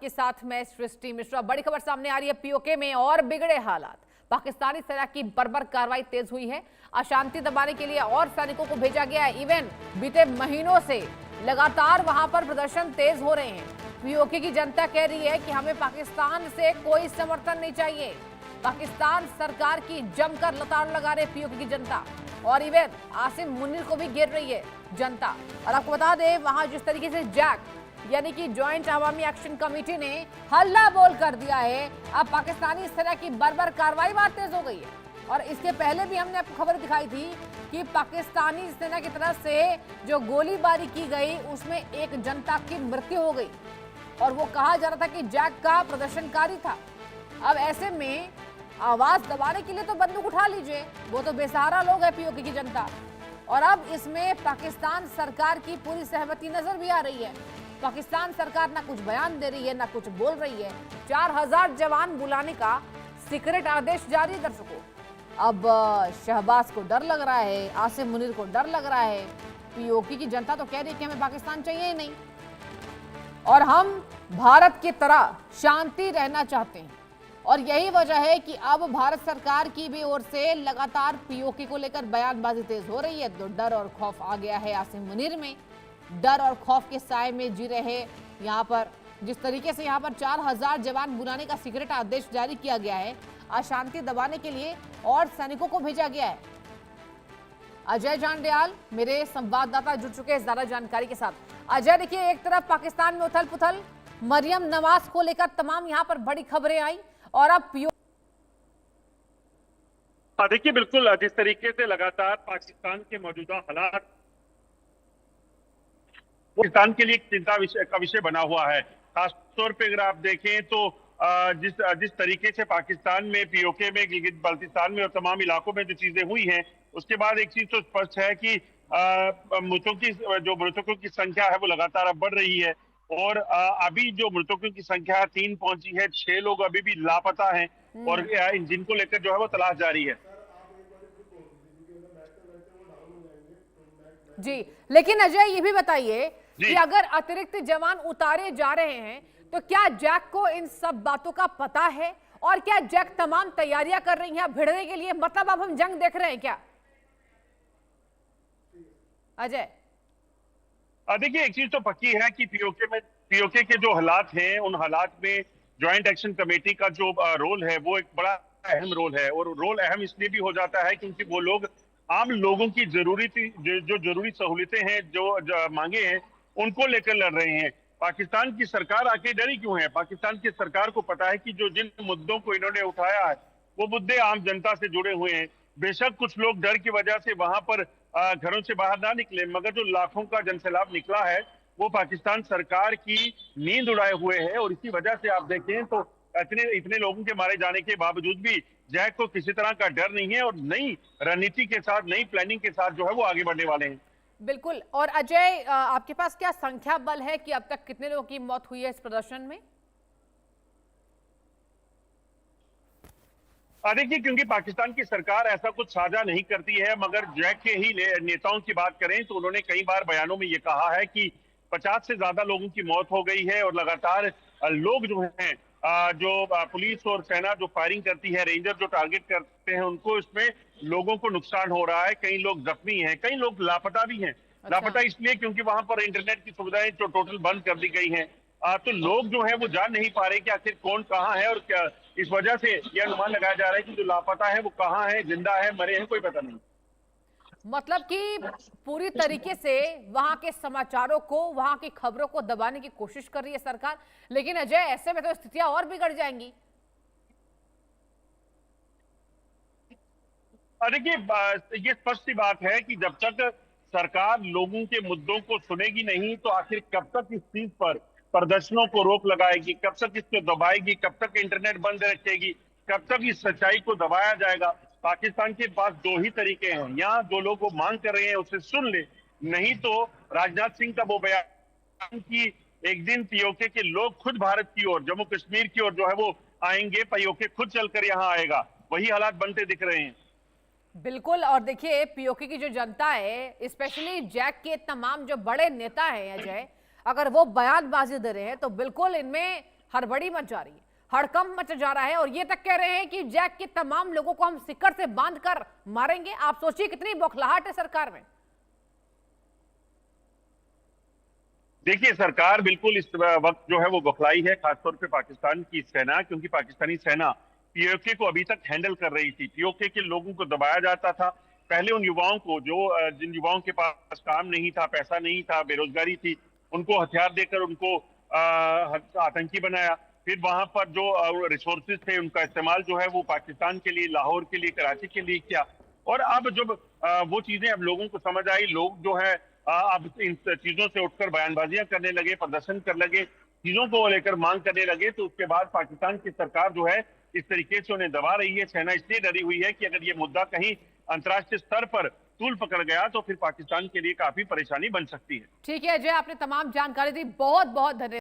आपके साथ मैं सृष्टि मिश्रा। बड़ी खबर सामने आ रही है, पीओके में और बिगड़े हालात। पाकिस्तानी सेना की बर्बर कार्रवाई तेज हुई है। अशांति दबाने के लिए और सैनिकों को भेजा गया है। इवन बीते महीनों से लगातार वहां पर प्रदर्शन तेज हो रहे हैं। पीओके की जनता कह रही है कि हमें पाकिस्तान से कोई समर्थन नहीं चाहिए। पाकिस्तान सरकार की जमकर लताड़ लगा रहे पीओके की जनता, और इवन आसिम मुनीर को भी घेर रही है जनता। और आपको बता दें, वहां जिस तरीके से जैक यानी कि ज्वाइंट अवामी एक्शन कमेटी ने हल्ला बोल कर दिया है, अब पाकिस्तानी सेना की बर्बर कार्रवाई बात तेज हो गई है। और इसके पहले भी हमने आपको खबर दिखाई थी कि पाकिस्तानी सेना की तरफ से जो गोलीबारी की गई उसमें एक जनता की मृत्यु हो गई, और वो कहा जा रहा था कि जैक का प्रदर्शनकारी था। अब ऐसे में आवाज दबाने के लिए तो बंदूक उठा लीजिए, वो तो बेसहारा लोग है पीओके की जनता। और अब इसमें पाकिस्तान सरकार की पूरी सहमति नजर भी आ रही है। पाकिस्तान सरकार ना कुछ बयान दे रही है, ना कुछ बोल रही है। 4000 जवान बुलाने का सीक्रेट आदेश जारी, दर्शकों। अब शहबाज को डर लग रहा है, आसिम मुनीर को डर लग रहा है। पीओके की जनता तो कह रही है कि हमें पाकिस्तान चाहिए ही नहीं, और हम भारत की तरह शांति रहना चाहते हैं। और यही वजह है कि अब भारत सरकार की भी ओर से लगातार पीओके को लेकर बयानबाजी तेज हो रही है। तो डर और खौफ आ गया है आसिम मुनीर में। डर और खौफ के साए में जी रहे यहाँ पर, जिस तरीके से यहाँ पर 4000 जवान बुलाने का सीक्रेट आदेश जारी किया गया है, अशांति दबाने के लिए और सैनिकों को भेजा गया है। अजय जांडियाल मेरे संवाददाता जुड़ चुके हैं ज्यादा जानकारी के साथ। अजय, देखिए, एक तरफ पाकिस्तान में उथल पुथल, मरियम नवाज को लेकर तमाम यहाँ पर बड़ी खबरें आई, और अब देखिए, बिल्कुल जिस तरीके से लगातार पाकिस्तान के मौजूदा हालात पाकिस्तान के लिए एक चिंता का विषय बना हुआ है। खासतौर पे अगर आप देखें तो जिस तरीके से पाकिस्तान में पीओके में, गिलगित बाल्टिस्तान में और तमाम इलाकों में जो चीजें हुई हैं, उसके बाद एक चीज तो स्पष्ट है कि मृतकों की संख्या है वो लगातार अब बढ़ रही है। और अभी जो मृतकों की संख्या 3 पहुंची है, 6 लोग अभी भी लापता हैं, और जिनको लेकर जो है वो तलाश जारी है। जी, लेकिन अजय ये भी बताइए कि अगर अतिरिक्त जवान उतारे जा रहे हैं तो क्या जैक को इन सब बातों का पता है, और क्या जैक तमाम तैयारियां कर रही हैं भिड़ने के लिए? मतलब अब हम जंग देख रहे हैं क्या अजय? देखिए, एक चीज तो पक्की है कि पीओके के जो हालात हैं, उन हालात में ज्वाइंट एक्शन कमेटी का जो रोल है वो एक बड़ा अहम रोल है। और रोल अहम इसलिए भी हो जाता है क्योंकि वो लोग आम लोगों की जो जरूरी सहूलियतें हैं, जो मांगे हैं, उनको लेकर लड़ रहे हैं। पाकिस्तान की सरकार आके डरी क्यों है? पाकिस्तान की सरकार को पता है कि जिन मुद्दों को इन्होंने उठाया है वो मुद्दे आम जनता से जुड़े हुए हैं। बेशक कुछ लोग डर की वजह से वहां पर घरों से बाहर ना निकले, मगर जो लाखों का जनसैलाब निकला है वो पाकिस्तान सरकार की नींद उड़ाए हुए है। और इसी वजह से आप देखें तो इतने लोगों के मारे जाने के बावजूद भी जैक को किसी तरह का डर नहीं है, और नई रणनीति के साथ, नई प्लानिंग के साथ जो है वो आगे बढ़ने वाले हैं। बिल्कुल। और अजय, आपके पास क्या संख्या बल है कि अब तक कितने लोगों की मौत हुई है इस प्रदर्शन में? देखिए, क्योंकि पाकिस्तान की सरकार ऐसा कुछ साझा नहीं करती है, मगर जैक के ही नेताओं की बात करें तो उन्होंने कई बार बयानों में ये कहा है कि 50 से ज्यादा लोगों की मौत हो गई है। और लगातार लोग जो हैं, जो पुलिस और सेना जो फायरिंग करती है, रेंजर जो टारगेट करते हैं, उनको इसमें लोगों को नुकसान हो रहा है। कई लोग जख्मी हैं, कई लोग लापता भी हैं। लापता इसलिए क्योंकि वहां पर इंटरनेट की सुविधाएं जो टोटल बंद कर दी गई हैं। तो लोग जो है वो जान नहीं पा रहे कि आखिर कौन कहाँ है, और क्या इस वजह से यह अनुमान लगाया जा रहा है कि जो लापता है वो कहाँ है, जिंदा है, मरे हैं, कोई पता नहीं। मतलब कि पूरी तरीके से वहां के समाचारों को, वहां की खबरों को दबाने की कोशिश कर रही है सरकार। लेकिन अजय, ऐसे में तो स्थितियां और बिगड़ जाएंगी। देखिए, ये स्पष्ट सी बात है कि जब तक सरकार लोगों के मुद्दों को सुनेगी नहीं, तो आखिर कब तक इस चीज पर प्रदर्शनों को रोक लगाएगी, कब तक इसको दबाएगी, कब तक इंटरनेट बंद रखेगी, कब तक इस सच्चाई को दबाया जाएगा? पाकिस्तान के पास दो ही तरीके हैं। यहाँ जो लोग वो मांग कर रहे हैं उसे सुन ले, नहीं तो राजनाथ सिंह का वो बयान कि एक दिन पीओके के लोग खुद भारत की ओर, जम्मू कश्मीर की ओर जो है वो आएंगे, पीओके खुद चलकर यहाँ आएगा, वही हालात बनते दिख रहे हैं। बिल्कुल। और देखिए, पीओके की जो जनता है, स्पेशली जैक के तमाम जो बड़े नेता हैं अजय, अगर वो बयानबाजी दे रहे हैं तो बिल्कुल इनमें हड़बड़ी मच जा रही है, हड़कंप मच जा रहा है और ये तक कह रहे हैं कि जैक के तमाम लोगों को हम सिक्कर से बांध कर मारेंगे। आप सोचिए कितनी बौखलाहट है सरकार में। देखिए, सरकार बिल्कुल इस वक्त जो है वो बौखलाई है, खासतौर पे पाकिस्तान की सेना, क्योंकि पाकिस्तानी सेना पीओके को अभी तक हैंडल कर रही थी। पीओके के लोगों को दबाया जाता था। पहले उन युवाओं को जिन युवाओं के पास काम नहीं था, पैसा नहीं था, बेरोजगारी थी, उनको हथियार देकर उनको आतंकी बनाया। फिर वहां पर जो रिसोर्सेज थे उनका इस्तेमाल जो है वो पाकिस्तान के लिए, लाहौर के लिए, कराची के लिए किया। और अब जब वो चीजें अब लोगों को समझ आई, लोग जो है अब इन चीजों से उठकर बयानबाजियां करने लगे, प्रदर्शन करने लगे, चीजों को लेकर मांग करने लगे, तो उसके बाद पाकिस्तान की सरकार जो है इस तरीके से उन्हें दबा रही है। सेना इसलिए डरी हुई है कि अगर ये मुद्दा कहीं अंतर्राष्ट्रीय स्तर पर तूल पकड़ गया तो फिर पाकिस्तान के लिए काफी परेशानी बन सकती है। ठीक है अजय, आपने तमाम जानकारी दी, बहुत बहुत धन्यवाद।